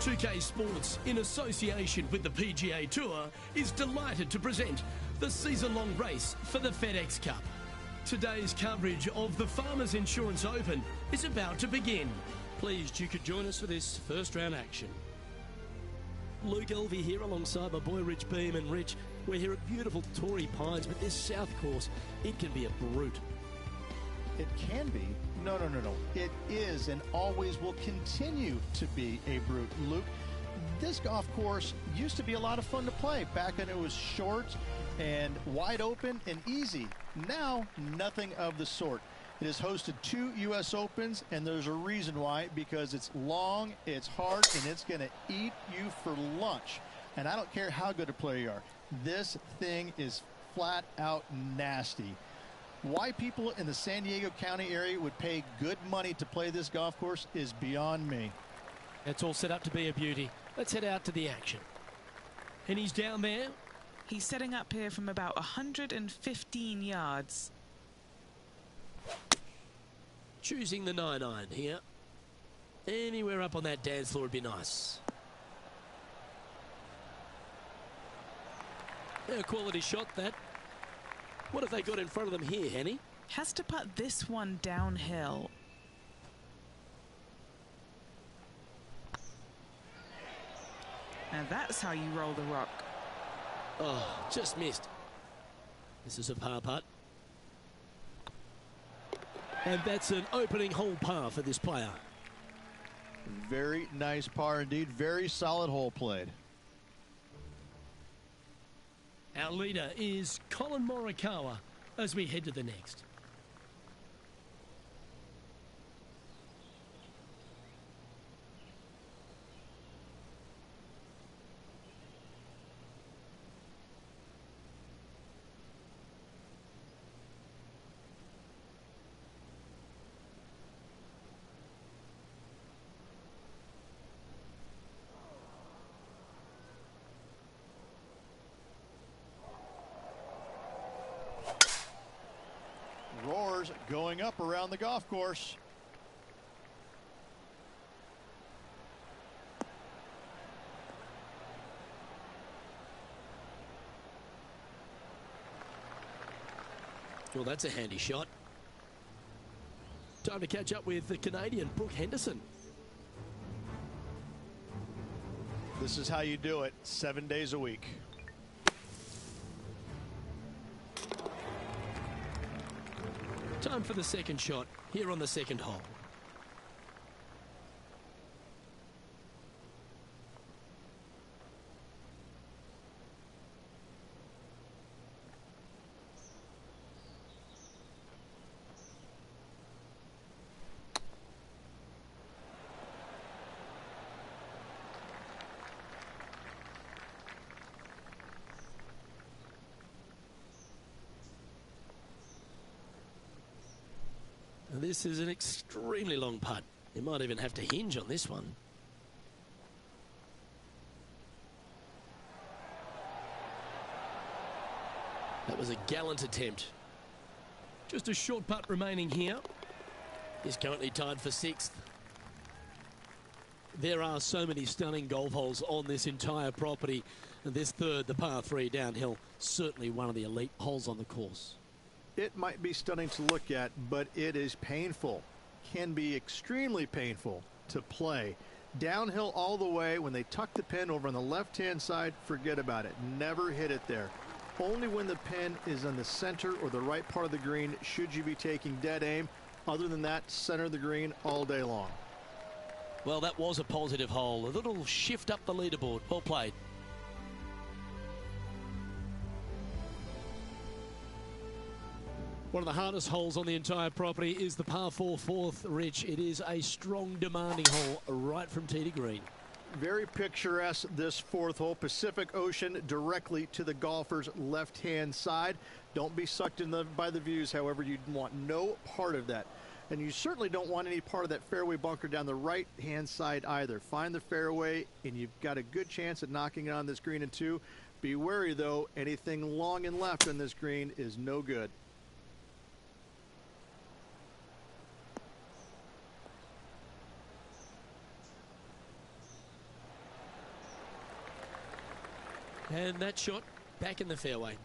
2K Sports, in association with the PGA Tour, is delighted to present the season-long race for the FedEx Cup. Today's coverage of the Farmers Insurance Open is about to begin. Pleased you could join us for this first round action. Luke Elvey here alongside my boy Rich Beam. And Rich, we're here at beautiful Torrey Pines, but this south course, it can be a brute. It can be. No. It is and always will continue to be a brute. Luke, this golf course used to be a lot of fun to play back when it was short and wide open and easy. Now, nothing of the sort. It has hosted 2 U.S. Opens, and there's a reason why, because it's long, it's hard, and it's going to eat you for lunch. And I don't care how good a player you are. This thing is flat out nasty. Why people in the San Diego County area would pay good money to play this golf course is beyond me. It's all set up to be a beauty. Let's head out to the action. And he's down there. He's setting up here from about 115 yards. Choosing the 9-iron here. Anywhere up on that dance floor would be nice. A quality shot, that. What have they got in front of them here, Henny? Has to putt this one downhill. Now that's how you roll the rock. Oh, just missed. This is a par putt. And that's an opening hole par for this player. Very nice par indeed. Very solid hole played. Our leader is Colin Morikawa as we head to the next. Roars going up around the golf course. Well, that's a handy shot. Time to catch up with the Canadian, Brooke Henderson. This is how you do it 7 days a week. Time for the second shot here on the second hole. This is an extremely long putt. You might even have to hinge on this one. That was a gallant attempt. Just a short putt remaining here. He's currently tied for 6th. There are so many stunning golf holes on this entire property. And this third, the par 3 downhill, certainly one of the elite holes on the course. It might be stunning to look at, but it is painful. Can be extremely painful to play. Downhill all the way. When they tuck the pin over on the left-hand side, forget about it. Never hit it there. Only when the pin is on the center or the right part of the green should you be taking dead aim. Other than that, center of the green all day long. Well, that was a positive hole. A little shift up the leaderboard. Well played. One of the hardest holes on the entire property is the par 4 4th, Rich. It is a strong, demanding hole right from tee to green. Very picturesque, this 4th hole. Pacific Ocean directly to the golfer's left-hand side. Don't be sucked in by the views, however. You want no part of that. And you certainly don't want any part of that fairway bunker down the right-hand side either. Find the fairway, and you've got a good chance at knocking it on this green in 2. Be wary, though. Anything long and left on this green is no good. And that shot back in the fairway.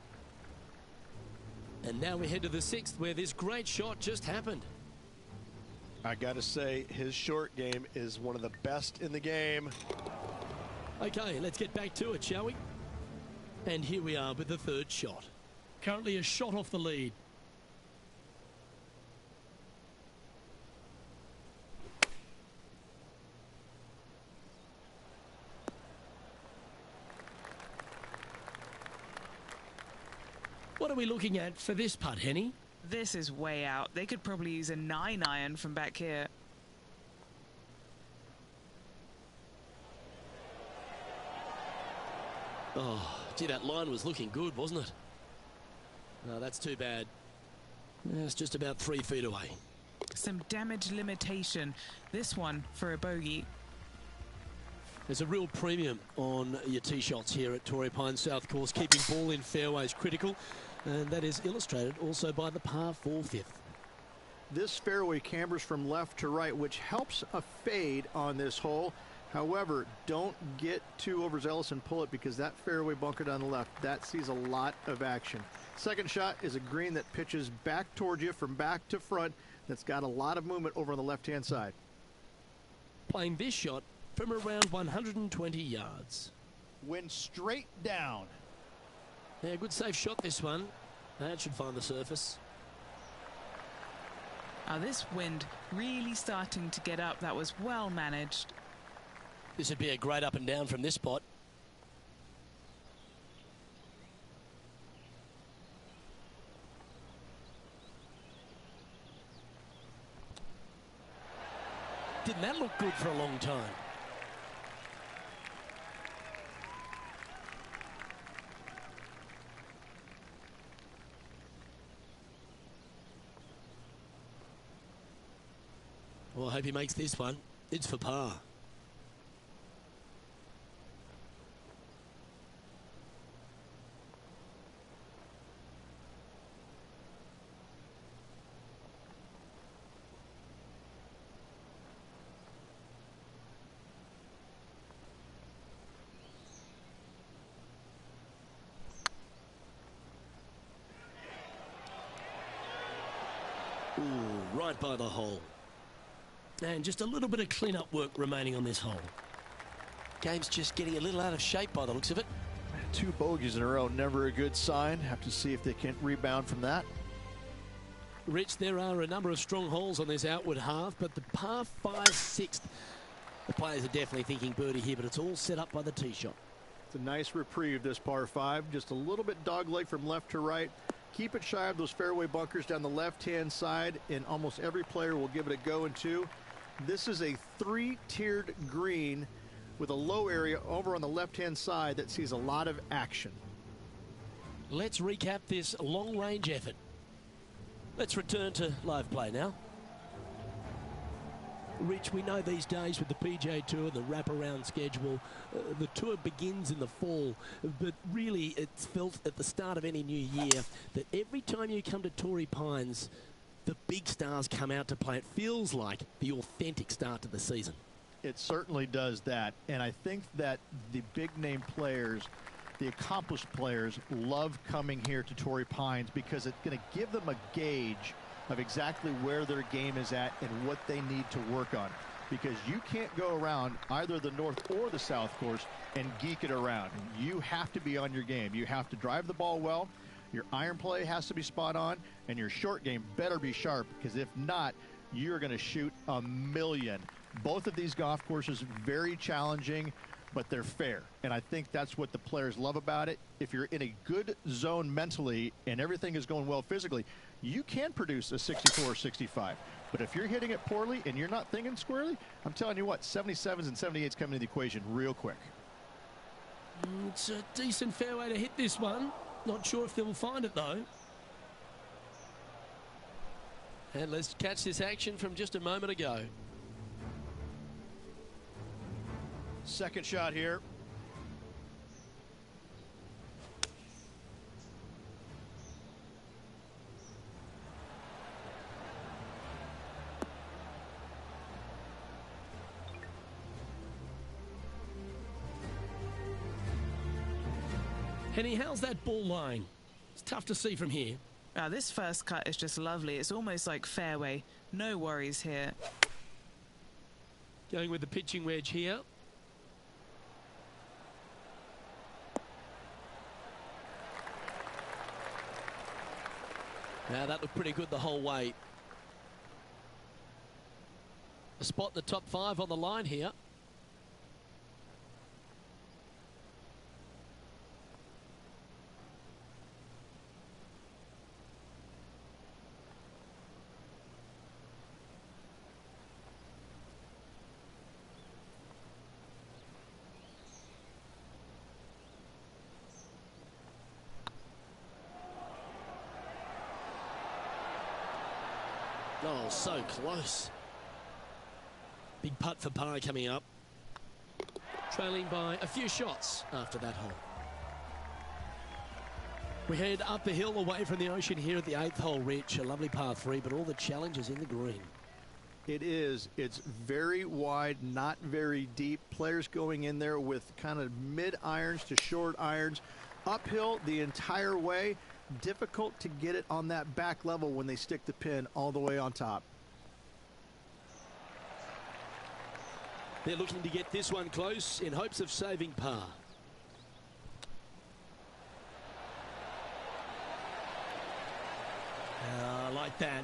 And now we head to the 6th, where this great shot just happened. I got to say, his short game is one of the best in the game. Okay, let's get back to it, shall we? And here we are with the 3rd shot. Currently a shot off the lead. What are we looking at for this putt, Henny? This is way out. They could probably use a 9-iron from back here. Oh, gee, that line was looking good, wasn't it? No, that's too bad. It's just about 3 feet away. Some damage limitation. This one for a bogey. There's a real premium on your tee shots here at Torrey Pines South Course. Keeping ball in fairways critical, and that is illustrated also by the par 4 fifth. This fairway cambers from left to right, which helps a fade on this hole. However, don't get too overzealous and pull it, because that fairway bunker down the left, that sees a lot of action. Second shot is a green that pitches back towards you from back to front. That's got a lot of movement over on the left-hand side. Playing this shot from around 120 yards. Went straight down. Yeah, good safe shot, this one. That should find the surface. Oh, this wind really starting to get up. That was well managed. This would be a great up and down from this spot. Didn't that look good for a long time? Well, I hope he makes this one. It's for par. Ooh, right by the hole. And just a little bit of clean-up work remaining on this hole. Game's just getting a little out of shape by the looks of it. 2 bogeys in a row, never a good sign. Have to see if they can rebound from that. Rich, there are a number of strong holes on this outward half, but the par 5 6th, the players are definitely thinking birdie here, but it's all set up by the tee shot. It's a nice reprieve, this par 5. Just a little bit dogleg from left to right. Keep it shy of those fairway bunkers down the left-hand side, and almost every player will give it a go in 2. This is a 3-tiered green with a low area over on the left-hand side that sees a lot of action. Let's recap this long-range effort. Let's return to live play now. Rich, we know these days with the PGA Tour, the wraparound schedule, the tour begins in the fall, but really it's felt at the start of any new year that every time you come to Torrey Pines, the big stars come out to play. It feels like the authentic start to the season. It certainly does that, and I think that the big-name players, the accomplished players, love coming here to Torrey Pines because it's going to give them a gauge of exactly where their game is at and what they need to work on. Because you can't go around either the north or the south course and geek it around. You have to be on your game. You have to drive the ball well. Your iron play has to be spot on, and your short game better be sharp, because if not, you're going to shoot a million. Both of these golf courses very challenging, but they're fair, and I think that's what the players love about it. If you're in a good zone mentally and everything is going well physically, you can produce a 64 or 65. But if you're hitting it poorly and you're not thinking squarely, I'm telling you what, 77s and 78s come into the equation real quick. It's a decent fairway to hit this one. Not sure if they'll find it, though. And let's catch this action from just a moment ago. Second shot here. Henny, how's that ball lying? It's tough to see from here. This first cut is just lovely. It's almost like fairway. No worries here. Going with the pitching wedge here. Now that looked pretty good the whole way. A spot in the top 5 on the line here. Oh, so close. Big putt for par coming up. Trailing by a few shots after that hole. We head up the hill away from the ocean here at the 8th hole, Rich. A lovely par 3, but all the challenges in the green. It is. It's very wide, not very deep. Players going in there with kind of mid irons to short irons. Uphill the entire way. Difficult to get it on that back level when they stick the pin all the way on top. They're looking to get this one close in hopes of saving par. I like that.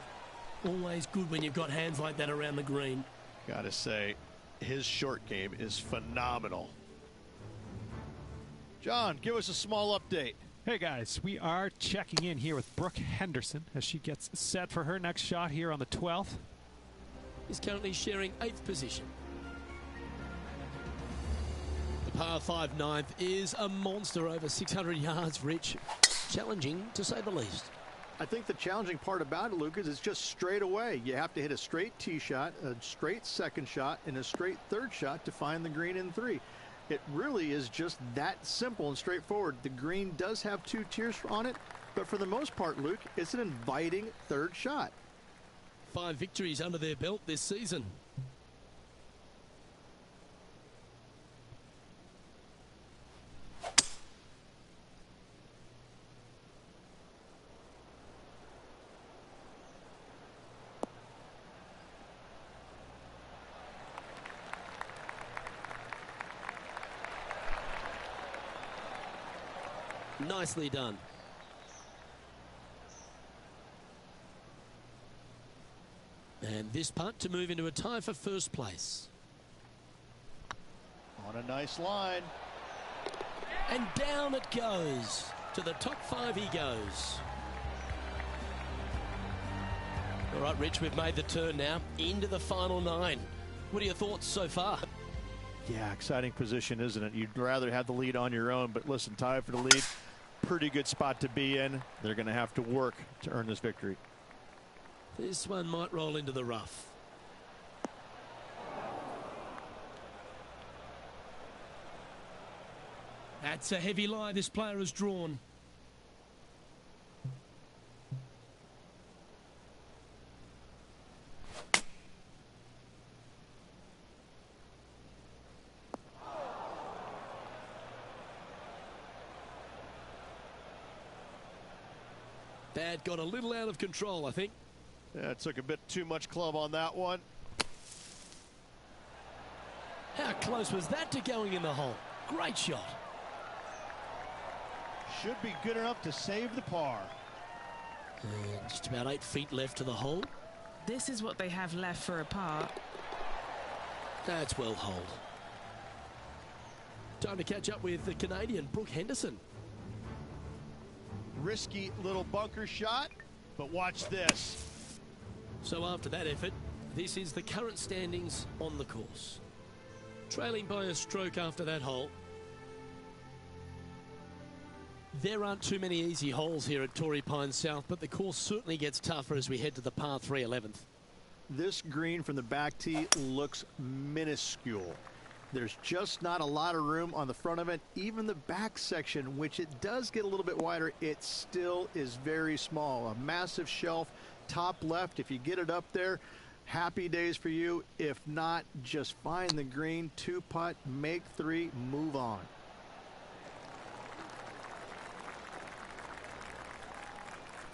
Always good when you've got hands like that around the green. Gotta say, his short game is phenomenal. John, give us a small update. Hey guys, we are checking in here with Brooke Henderson as she gets set for her next shot here on the 12th. He's currently sharing 8th position. The par 5 9th is a monster over 600 yards, Rich. Challenging to say the least. I think the challenging part about it, Luke, is it's just straight away. You have to hit a straight tee shot, a straight second shot, and a straight third shot to find the green in 3. It really is just that simple and straightforward. The green does have 2 tiers on it, but for the most part, Luke, it's an inviting third shot. 5 victories under their belt this season. Nicely done. And this putt to move into a tie for first place. On a nice line. And down it goes. To the top 5 he goes. All right, Rich, we've made the turn now into the final 9. What are your thoughts so far? Yeah, exciting position, isn't it? You'd rather have the lead on your own, but listen, tie for the lead. Pretty good spot to be in. They're going to have to work to earn this victory. This one might roll into the rough. That's a heavy lie this player has drawn. That got a little out of control, I think. Yeah, it took a bit too much club on that one. How close was that to going in the hole? Great shot. Should be good enough to save the par. And just about 8 feet left to the hole. This is what they have left for a par. That's well holed. Time to catch up with the Canadian Brooke Henderson. Risky little bunker shot, but watch this. So after that effort, this is the current standings on the course. Trailing by a stroke after that hole. There aren't too many easy holes here at Torrey Pines South, but the course certainly gets tougher as we head to the par 3 11th. This green from the back tee looks minuscule. There's just not a lot of room on the front of it. Even the back section, which it does get a little bit wider, it still is very small. A massive shelf, top left. If you get it up there, happy days for you. If not, just find the green, 2 putt, make 3, move on.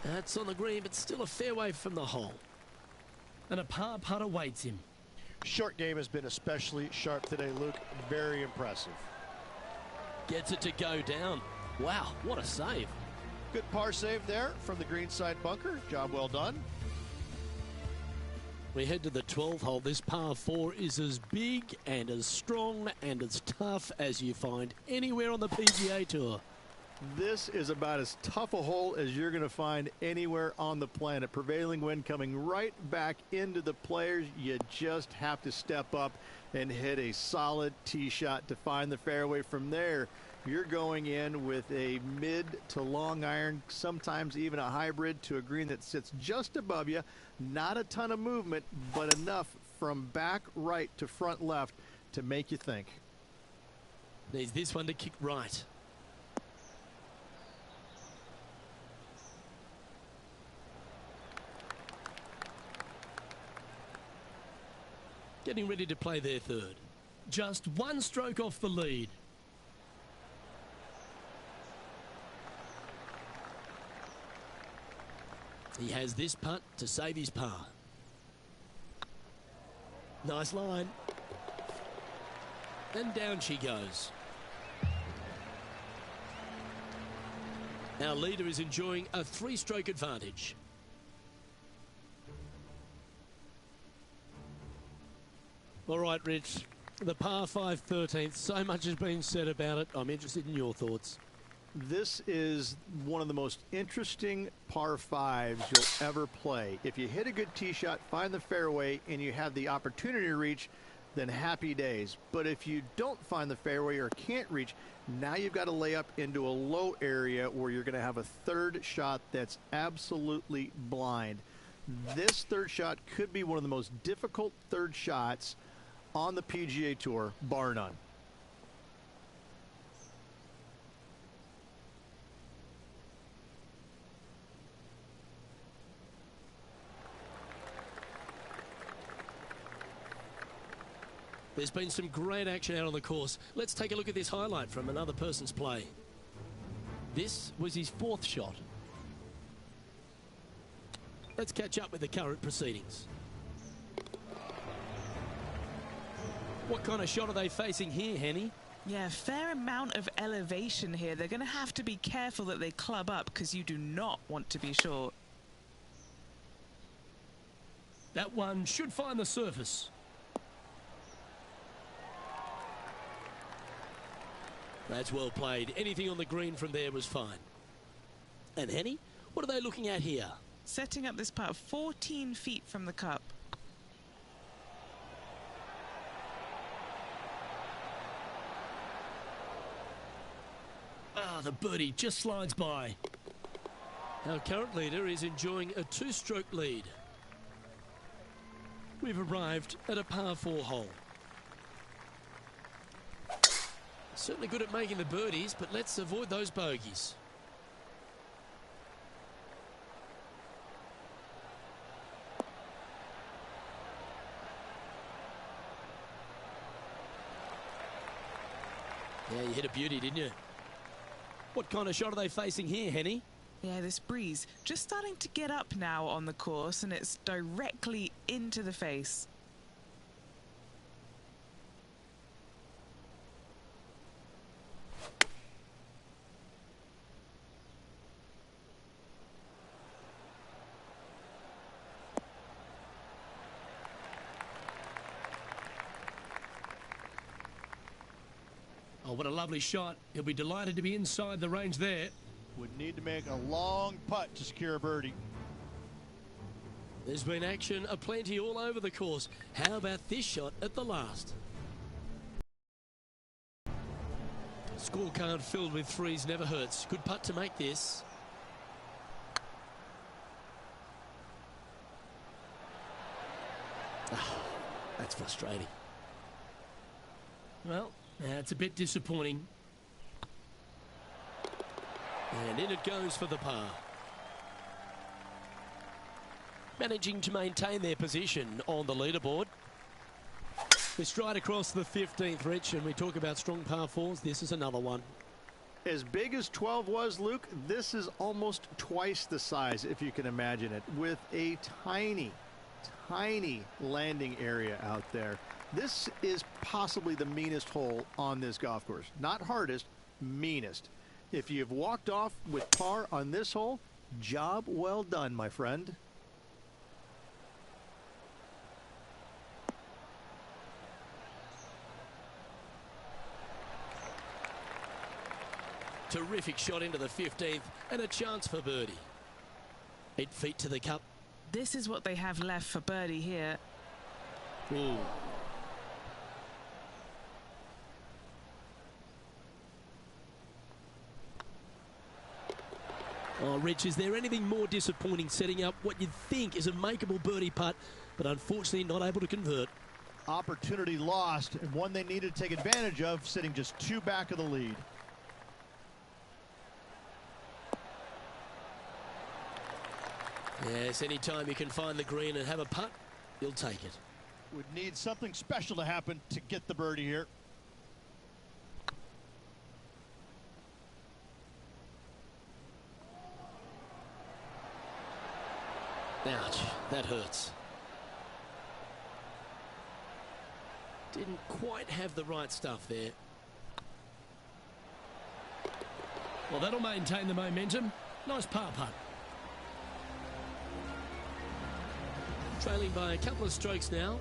That's on the green, but still a fair way from the hole. And a par putt awaits him. Short game has been especially sharp today, Luke. Very impressive. Gets it to go down. Wow, what a save. Good par save there from the greenside bunker. Job well done. We head to the 12th hole. This par 4 is as big and as strong and as tough as you find anywhere on the PGA Tour. This is about as tough a hole as you're going to find anywhere on the planet. Prevailing wind coming right back into the players. You just have to step up and hit a solid tee shot to find the fairway. From there, you're going in with a mid to long iron, sometimes even a hybrid, to a green that sits just above you. Not a ton of movement, but enough from back right to front left to make you think. Needs this one to kick right. Getting ready to play their third. Just one stroke off the lead. He has this putt to save his par. Nice line. And down she goes. Our leader is enjoying a 3-stroke advantage. All right, Rich, the par 5 13th, so much has been said about it. I'm interested in your thoughts. This is one of the most interesting par 5s you'll ever play. If you hit a good tee shot, find the fairway, and you have the opportunity to reach, then happy days. But if you don't find the fairway or can't reach, now you've got to lay up into a low area where you're going to have a third shot that's absolutely blind. This third shot could be one of the most difficult third shots on the PGA Tour, bar none. There's been some great action out on the course. Let's take a look at this highlight from another person's play. This was his 4th shot. Let's catch up with the current proceedings. What kind of shot are they facing here, Henny? Yeah, fair amount of elevation here. They're going to have to be careful that they club up because you do not want to be short. That one should find the surface. That's well played. Anything on the green from there was fine. And Henny, what are they looking at here? Setting up this putt 14 feet from the cup. Ah, the birdie just slides by. Our current leader is enjoying a 2-stroke lead. We've arrived at a par 4 hole. Certainly good at making the birdies, but let's avoid those bogeys. Yeah, you hit a beauty, didn't you? What kind of shot are they facing here, Henny? Yeah, this breeze just starting to get up now on the course, and it's directly into the face. Oh, what a lovely shot. He'll be delighted to be inside the range there. Would need to make a long putt to secure a birdie. There's been action aplenty all over the course. How about this shot at the last? Scorecard filled with 3s never hurts. Good putt to make this. Oh, that's frustrating. Well, it's a bit disappointing. And in it goes for the par. Managing to maintain their position on the leaderboard. We stride across the 15th, Rich, and we talk about strong par 4s. This is another one. As big as 12 was, Luke, this is almost twice the size, if you can imagine it, with a tiny, tiny landing area out there. This is possibly the meanest hole on this golf course. Not hardest, meanest. If you've walked off with par on this hole, job well done, my friend. Terrific shot into the 15th and a chance for birdie. 8 feet to the cup. This is what they have left for birdie here. Ooh. Oh, Rich, is there anything more disappointing setting up what you'd think is a makeable birdie putt, but unfortunately not able to convert? Opportunity lost, and one they needed to take advantage of, sitting just 2 back of the lead. Yes, anytime you can find the green and have a putt, you'll take it. Would need something special to happen to get the birdie here. Ouch, that hurts. Didn't quite have the right stuff there. Well, that'll maintain the momentum. Nice par putt. Trailing by a couple of strokes now.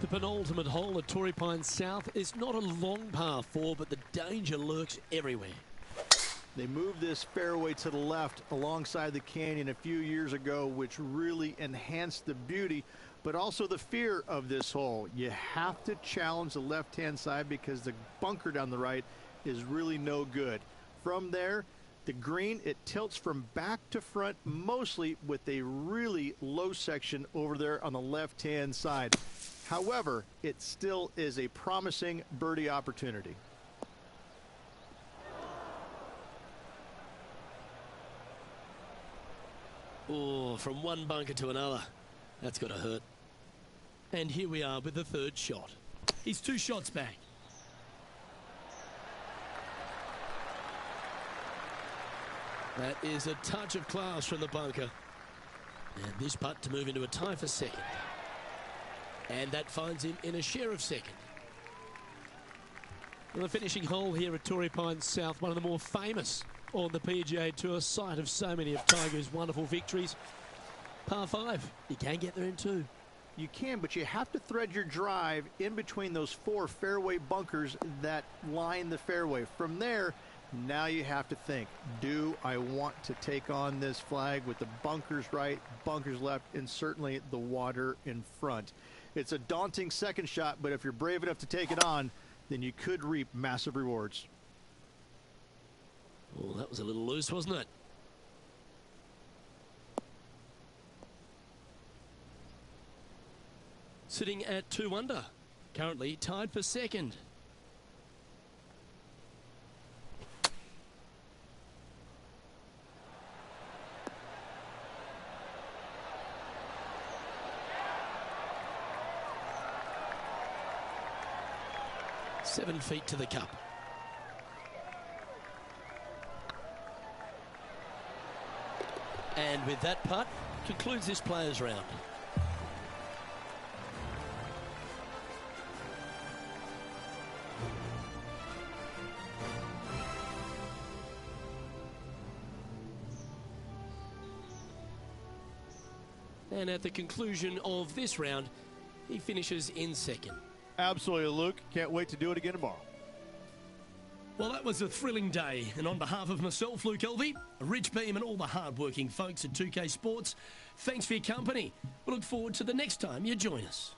The penultimate hole at Torrey Pines South is not a long par 4, but the danger lurks everywhere. They moved this fairway to the left alongside the canyon a few years ago, which really enhanced the beauty, but also the fear of this hole. You have to challenge the left-hand side because the bunker down the right is really no good. From there, the green, it tilts from back to front, mostly with a really low section over there on the left-hand side. However, it still is a promising birdie opportunity. Oh, from one bunker to another. That's got to hurt. And here we are with the 3rd shot. He's 2 shots back. That is a touch of class from the bunker. And this putt to move into a tie for 2nd. And that finds him in a share of 2nd. Well, the finishing hole here at Torrey Pines South, one of the more famous on the PGA Tour, site of so many of Tiger's wonderful victories. Par 5, you can get there in 2. You can, but you have to thread your drive in between those 4 fairway bunkers that line the fairway. From there, now you have to think, do I want to take on this flag with the bunkers right, bunkers left, and certainly the water in front? It's a daunting 2nd shot, but if you're brave enough to take it on, then you could reap massive rewards. Oh, that was a little loose, wasn't it? Sitting at 2 under, currently tied for 2nd. Seven feet to the cup. And with that putt, concludes this players' round. And at the conclusion of this round, he finishes in 2nd. Absolutely, Luke. Can't wait to do it again tomorrow. Well, that was a thrilling day. And on behalf of myself, Luke Elvey, Rich Beam, and all the hard-working folks at 2K Sports, thanks for your company. We look forward to the next time you join us.